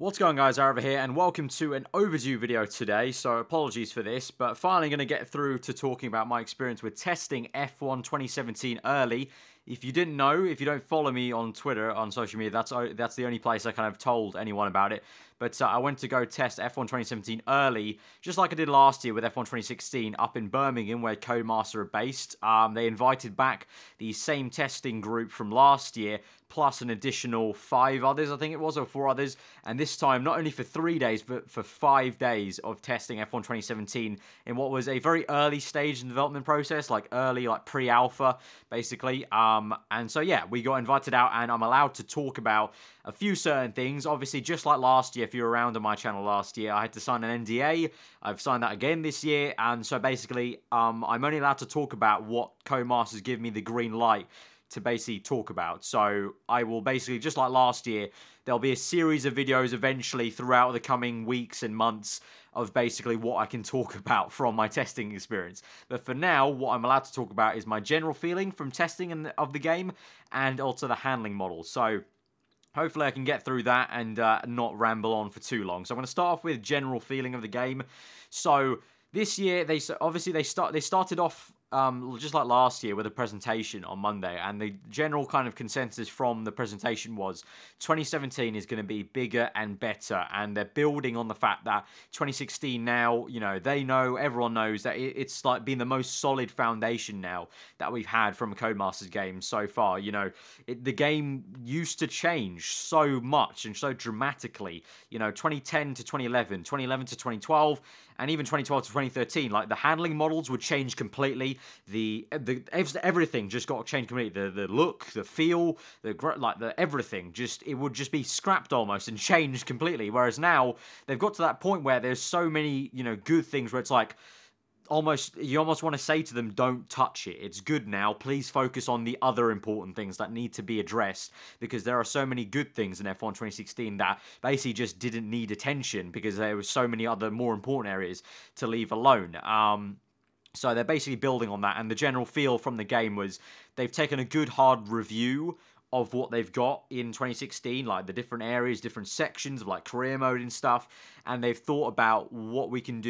What's going on, guys? Aarava here, and welcome to an overdue video today, so apologies for this, but finally going to get through to talking about my experience with testing F1 2017 early. If you didn't know, if you don't follow me on Twitter, on social media, that's the only place I kind of told anyone about it. But I went to go test F1 2017 early, just like I did last year with F1 2016 up in Birmingham, where Codemaster are based. They invited back the same testing group from last year, plus an additional 5 others, I think it was, or 4 others. And this time, not only for 3 days, but for 5 days of testing F1 2017 in what was a very early stage in the development process, like early, like pre-alpha, basically. And so, yeah, we got invited out, and I'm allowed to talk about a few certain things. Obviously, just like last year, if you were around on my channel last year, I had to sign an NDA. I've signed that again this year, and so basically, I'm only allowed to talk about what Codemasters give me the green light to basically talk about. So I will basically, just like last year, there'll be a series of videos eventually throughout the coming weeks and months of basically what I can talk about from my testing experience. But for now, what I'm allowed to talk about is my general feeling from testing of the game and also the handling model. So hopefully I can get through that and not ramble on for too long. So I'm going to start off with general feeling of the game. So this year, they started off just like last year with a presentation on Monday, and the general kind of consensus from the presentation was 2017 is going to be bigger and better, and they're building on the fact that 2016 now, you know, everyone knows that it's like been the most solid foundation now that we've had from a Codemasters game so far. You know, the game used to change so much and so dramatically, you know, 2010 to 2011, 2011 to 2012, and even 2012 to 2013, like the handling models would change completely. Everything just got changed completely. The look, the feel, everything it would just be scrapped almost and changed completely. Whereas now they've got to that point where there's so many, you know, good things where it's like you almost want to say to them, don't touch it. It's good now. Please focus on the other important things that need to be addressed, because there are so many good things in F1 2016 that basically just didn't need attention because there were so many other more important areas to leave alone. So they're basically building on that, and the general feel from the game was they've taken a good hard review of what they've got in 2016, like the different areas, different sections of like career mode and stuff, and they've thought about what they can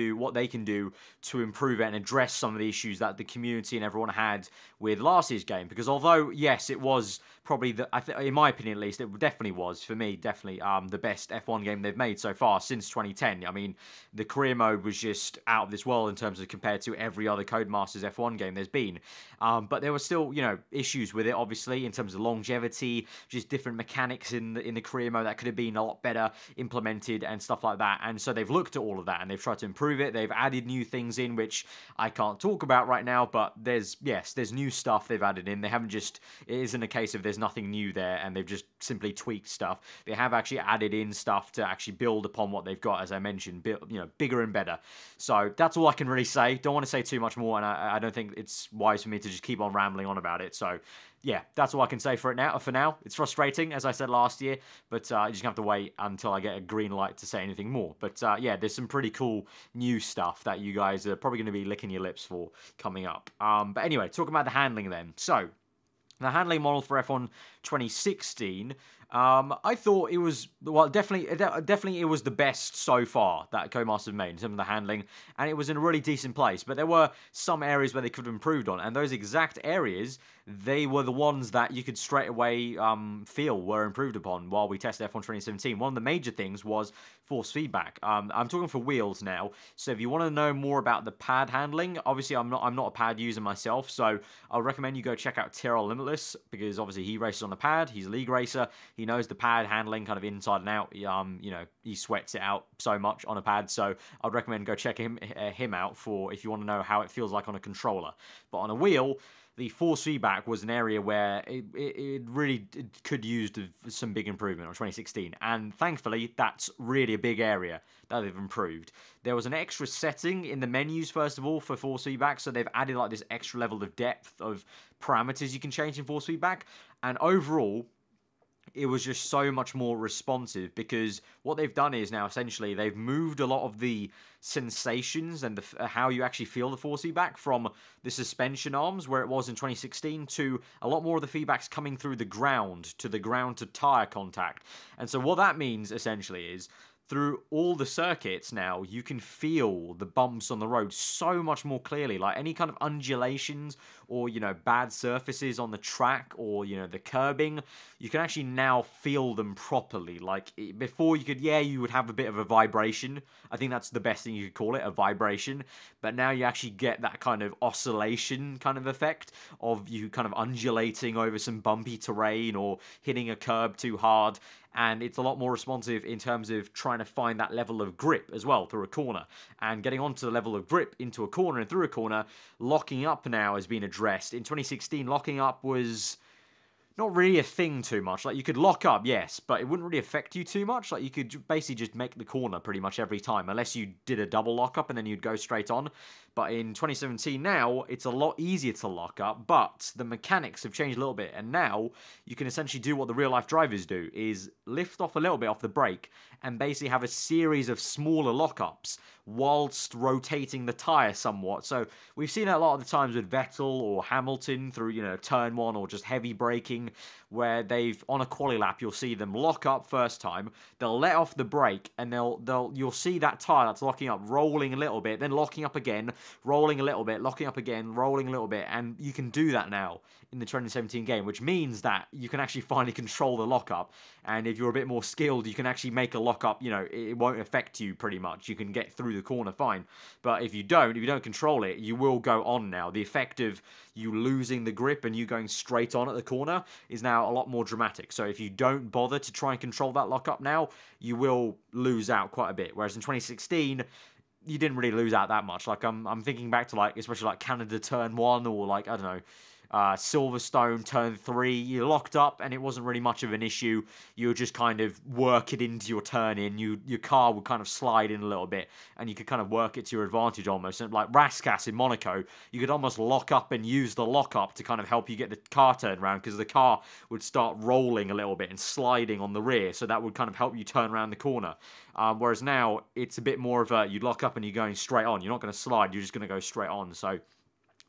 do to improve it and address some of the issues that the community and everyone had with last year's game. Because although, yes, it was probably, in my opinion at least, it definitely was, for me, definitely the best F1 game they've made so far since 2010. I mean, the career mode was just out of this world in terms of compared to every other Codemasters F1 game there's been. But there were still, you know, issues with it, obviously, in terms of longevity, just different mechanics in the career mode that could have been a lot better implemented and stuff like that. And so they've looked at all of that and they've tried to improve it. They've added new things in, which I can't talk about right now, but there's new stuff they've added in. They haven't just, it isn't a case of there's nothing new there and they've just simply tweaked stuff. They have actually added in stuff to actually build upon what they've got, as I mentioned, bigger and better. So that's all I can really say. Don't want to say too much more, and I don't think it's wise for me to just keep on rambling on about it. So yeah, that's all I can say for now. It's frustrating, as I said last year, but you just have to wait until I get a green light to say anything more. But yeah, there's some pretty cool new stuff that you guys are probably going to be licking your lips for coming up. But anyway, talking about the handling then. So the handling model for F1 2016, I thought it was, well, definitely it was the best so far that Codemasters made in terms of the handling, and it was in a really decent place. But there were some areas where they could have improved on, and those exact areas, they were the ones that you could straight away feel were improved upon while we tested F1 2017. One of the major things was force feedback. I'm talking for wheels now, so if you want to know more about the pad handling, obviously I'm not a pad user myself, so I'll recommend you go check out Tyrrell Limitless, because obviously he races on the pad, he's a league racer, he knows the pad handling kind of inside and out. You know, he sweats it out so much on a pad, so I'd recommend go check him out for if you want to know how it feels like on a controller. But on a wheel, the force feedback was an area where it really could use some big improvement on 2016, and thankfully that's really a big area that they've improved. There was an extra setting in the menus, first of all, for force feedback, so they've added like this extra level of depth of parameters you can change in force feedback, and overall it was just so much more responsive, because what they've done is now essentially they've moved a lot of the sensations and how you actually feel the force feedback from the suspension arms, where it was in 2016, to a lot more of the feedback's coming through the ground to tire contact. And so what that means essentially is, through all the circuits now, you can feel the bumps on the road so much more clearly. Like any kind of undulations or, you know, bad surfaces on the track, or, you know, the curbing, you can actually now feel them properly. Like before you could, you would have a bit of a vibration. I think that's the best thing you could call it, a vibration. But now you actually get that kind of oscillation kind of effect of you kind of undulating over some bumpy terrain or hitting a curb too hard. And it's a lot more responsive in terms of trying to find that level of grip as well through a corner. And getting onto the level of grip into a corner and through a corner, locking up now has been addressed. In 2016, locking up was not really a thing too much. Like, you could lock up, yes, but it wouldn't really affect you too much. Like, you could basically just make the corner pretty much every time, unless you did a double lockup and then you'd go straight on. But in 2017 now, it's a lot easier to lock up, but the mechanics have changed a little bit, and now you can essentially do what the real-life drivers do, is lift off a little bit off the brake and basically have a series of smaller lockups whilst rotating the tyre somewhat. So we've seen it a lot of the times with Vettel or Hamilton through, you know, turn one or just heavy braking, where they've, on a quali lap, you'll see them lock up first time, they'll let off the brake, and you'll see that tyre that's locking up rolling a little bit, then locking up again, rolling a little bit, locking up again, rolling a little bit, and you can do that now in the 2017 game, which means that you can actually finally control the lockup. And if you're a bit more skilled, you can actually make a lockup, you know, it won't affect you pretty much. You can get through the corner fine. But if you don't control it, you will go on now. The effect of you losing the grip and you going straight on at the corner is now a lot more dramatic. So if you don't bother to try and control that lockup now, you will lose out quite a bit. Whereas in 2016, you didn't really lose out that much. Like, I'm thinking back to, like, especially like Canada turn 1, or like, I don't know, Silverstone turn 3, you locked up and it wasn't really much of an issue. You would just kind of work it into your turn in. Your car would kind of slide in a little bit and you could kind of work it to your advantage almost. And like Raskas in Monaco, you could almost lock up and use the lockup to kind of help you get the car turned around, because the car would start rolling a little bit and sliding on the rear, so that would kind of help you turn around the corner. Whereas now it's a bit more of a, you lock up and you're going straight on. You're not going to slide, you're just going to go straight on. So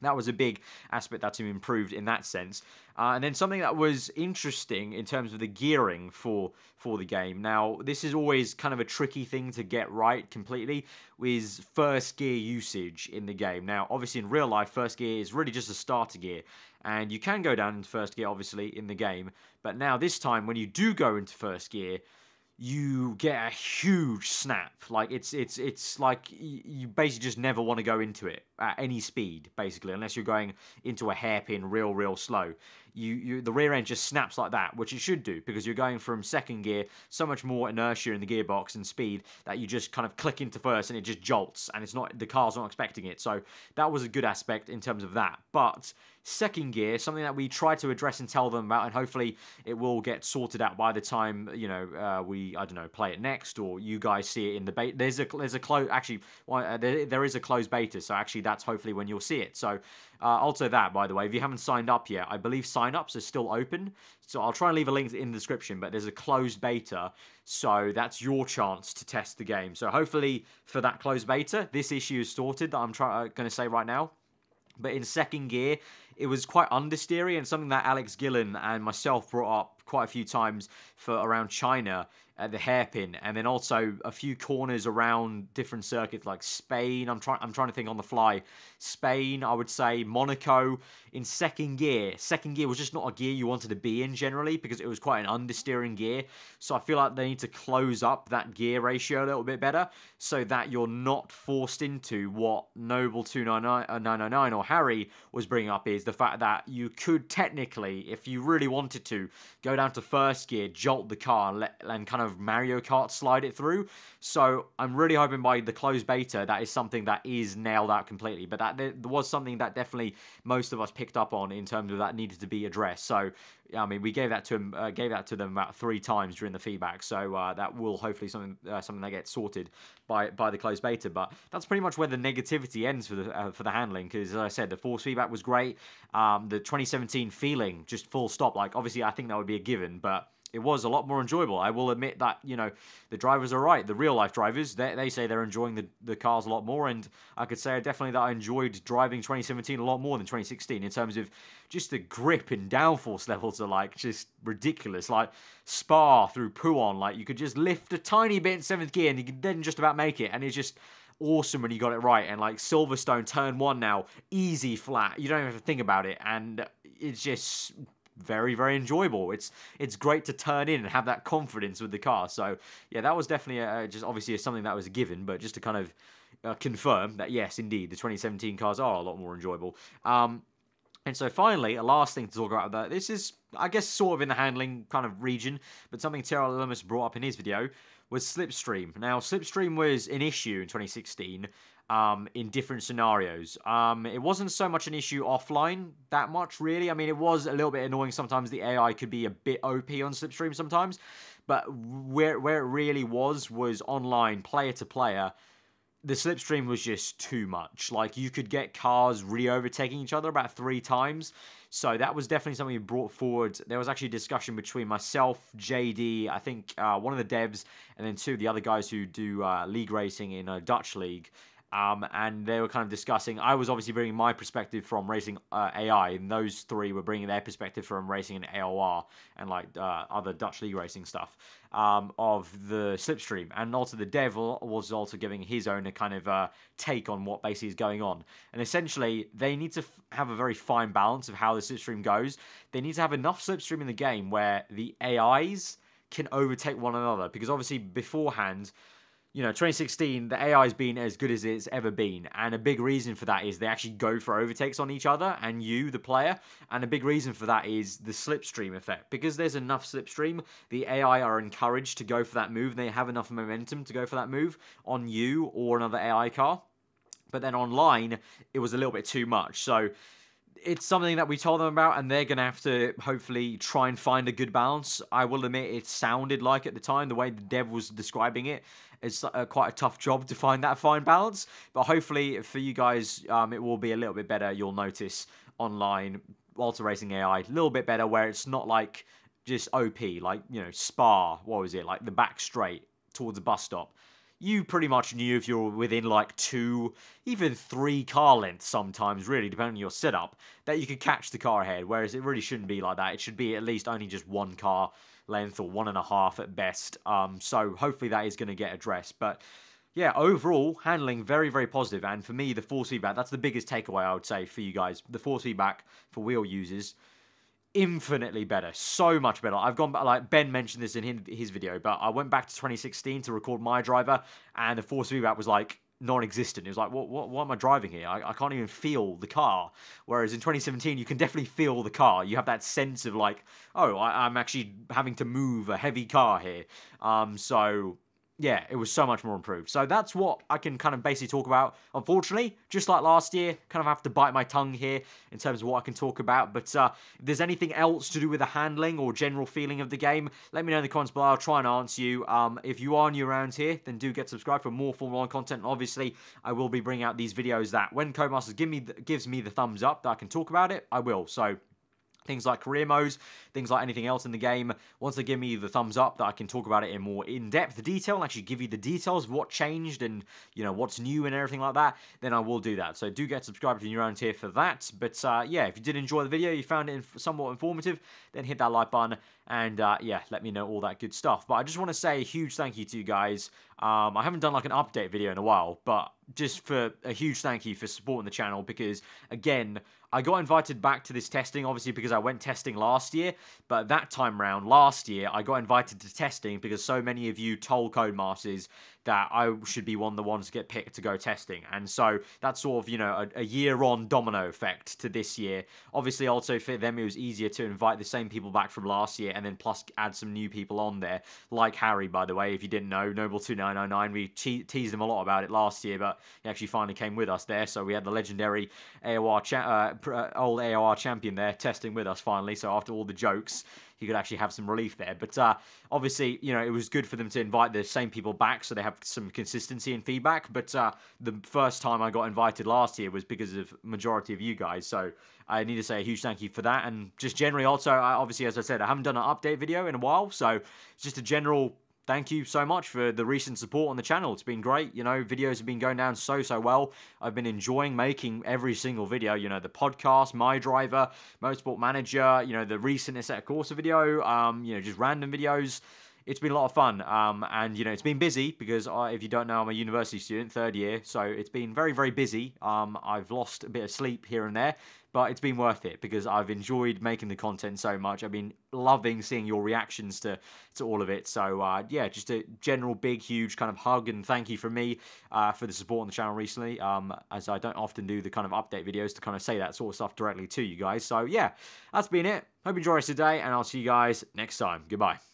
that was a big aspect that's improved in that sense. And then something that was interesting in terms of the gearing for the game. Now, this is always kind of a tricky thing to get right completely, is first gear usage in the game. Now, obviously in real life, first gear is really just a starter gear. And you can go down into first gear, obviously, in the game. But now, this time, when you do go into first gear, you get a huge snap. Like, it's like you basically just never want to go into it at any speed, basically, unless you're going into a hairpin real slow. The rear end just snaps like that, which it should do, because you're going from second gear, so much more inertia in the gearbox and speed, that you just kind of click into first and it just jolts, and the car's not expecting it. So that was a good aspect in terms of that. But second gear, something that we try to address and tell them about, and hopefully it will get sorted out by the time, you know, we, I don't know, play it next, or you guys see it in the beta. There is a closed beta, so actually that's hopefully when you'll see it. So also that, by the way, if you haven't signed up yet, I believe sign-ups are still open, so I'll try and leave a link in the description, but there's a closed beta, so that's your chance to test the game. So hopefully for that closed beta, this issue is sorted that I'm going to say right now. But in second gear, it was quite understeery, and something that Alex Gillen and myself brought up quite a few times for around China at the hairpin, and then also a few corners around different circuits like Spain. I'm trying to think on the fly. Spain, I would say Monaco. In second gear was just not a gear you wanted to be in generally, because it was quite an understeering gear. So I feel like they need to close up that gear ratio a little bit better, so that you're not forced into what Noble299 or Harry was bringing up, is the fact that you could technically, if you really wanted to, go down to first gear, jolt the car, and kind of Mario Kart slide it through. So I'm really hoping by the closed beta that is something that is nailed out completely. But that there was something that definitely most of us picked up on in terms of that needed to be addressed. So I mean, we gave that to them about 3 times during the feedback. So that will hopefully something that gets sorted by the closed beta. But that's pretty much where the negativity ends for the handling, because as I said, the force feedback was great. The 2017 feeling, just full stop. Like, obviously, I think that would be a given, but it was a lot more enjoyable. I will admit that, you know, the drivers are right. The real life drivers, they say they're enjoying the cars a lot more, and I could say definitely that I enjoyed driving 2017 a lot more than 2016 in terms of just the grip and downforce levels are like just ridiculous. Like Spa through Pouhon, like you could just lift a tiny bit in 7th gear and you could then just about make it, and it's just awesome when you got it right. And like Silverstone turn 1 now, easy flat, you don't even have to think about it, and it's just very, very enjoyable. It's great to turn in and have that confidence with the car. So yeah, that was definitely just obviously something that was a given, but just to kind of confirm that yes, indeed, the 2017 cars are a lot more enjoyable. And so finally, a last thing to talk about that, this is, I guess, sort of in the handling kind of region, but something Terrell Lemus brought up in his video was slipstream. Now, slipstream was an issue in 2016 in different scenarios. It wasn't so much an issue offline that much, really. I mean, it was a little bit annoying sometimes. The AI could be a bit OP on slipstream sometimes, but where it really was online, player to player. The slipstream was just too much. Like, you could get cars re-overtaking each other about 3 times. So that was definitely something we brought forward. There was actually a discussion between myself, JD, I think one of the devs, and then 2 of the other guys who do league racing in a Dutch league. And they were kind of discussing, I was obviously bringing my perspective from racing AI, and those 3 were bringing their perspective from racing in AOR and like other Dutch league racing stuff of the slipstream. And also the dev was also giving his own kind of take on what basically is going on. And essentially, they need to have a very fine balance of how the slipstream goes. They need to have enough slipstream in the game where the AIs can overtake one another, because obviously beforehand, you know, 2016, the AI's been as good as it's ever been. And a big reason for that is they actually go for overtakes on each other and you, the player. And a big reason for that is the slipstream effect. Because there's enough slipstream, the AI are encouraged to go for that move. They have enough momentum to go for that move on you or another AI car. But then online, it was a little bit too much. So it's something that we told them about, and they're going to have to hopefully try and find a good balance. I will admit it sounded like at the time, the way the dev was describing it, it's quite a tough job to find that fine balance. But hopefully for you guys, it will be a little bit better. You'll notice online, Ultra Racing AI, a little bit better, where it's not like just OP, like, you know, Spa, what was it, like the back straight towards the bus stop. You pretty much knew if you were within like 2, even 3 car lengths sometimes, really, depending on your setup, that you could catch the car ahead, whereas it really shouldn't be like that. It should be at least only just 1 car length or 1.5 at best. So hopefully that is going to get addressed. But yeah, overall, handling very, very positive. And for me, the force feedback, that's the biggest takeaway I would say for you guys. The force feedback for wheel users, infinitely better, so much better. I've gone back, like Ben mentioned this in his video, but I went back to 2016 to record my driver, and the force feedback was like non-existent. It was like, what am I driving here? I can't even feel the car. Whereas in 2017, you can definitely feel the car. You have that sense of like, oh, I'm actually having to move a heavy car here. So yeah, it was so much more improved. So that's what I can kind of basically talk about. Unfortunately, just like last year, kind of have to bite my tongue here in terms of what I can talk about. But if there's anything else to do with the handling or general feeling of the game, let me know in the comments below. I'll try and answer you. If you are new around here, then do get subscribed for more Formula 1 content. And obviously, I will be bringing out these videos that when Codemasters gives me the thumbs up that I can talk about it, I will. So things like career modes, things like anything else in the game, once they give me the thumbs up that I can talk about it in more in-depth detail and actually give you the details of what changed and, you know, what's new and everything like that, then I will do that. So do get subscribed if you're around here for that. But yeah, if you did enjoy the video, you found it somewhat informative, then hit that like button and yeah, let me know all that good stuff. But I just want to say a huge thank you to you guys. I haven't done like an update video in a while, but just for a huge thank you for supporting the channel, because again, I got invited back to this testing, obviously because I went testing last year, but that time round, last year, I got invited to testing because so many of you told Codemasters that I should be one of the ones to get picked to go testing. And so that's sort of, you know, a year-on domino effect to this year. Obviously, also for them, it was easier to invite the same people back from last year and then plus add some new people on there, like Harry, by the way, if you didn't know, Noble2909, we teased him a lot about it last year, but he actually finally came with us there, so we had the legendary AOR old AOR champion there testing with us finally, so after all the jokes, he could actually have some relief there. But obviously, you know, it was good for them to invite the same people back so they have some consistency in feedback. But the first time I got invited last year was because of majority of you guys. So I need to say a huge thank you for that. And just generally also, obviously, as I said, I haven't done an update video in a while. So it's just a general thank you so much for the recent support on the channel. It's been great. You know, videos have been going down so well. I've been enjoying making every single video. You know, the podcast, My Driver, Motorsport Manager, you know, the recent Assetto Corsa video, you know, just random videos. It's been a lot of fun, and, you know, it's been busy because, if you don't know, I'm a university student, 3rd year, so it's been very busy. I've lost a bit of sleep here and there, but it's been worth it because I've enjoyed making the content so much. I've been loving seeing your reactions to all of it. So, yeah, just a general big, huge kind of hug and thank you from me for the support on the channel recently, as I don't often do the kind of update videos to kind of say that sort of stuff directly to you guys. So, yeah, that's been it. Hope you enjoyed us today, and I'll see you guys next time. Goodbye.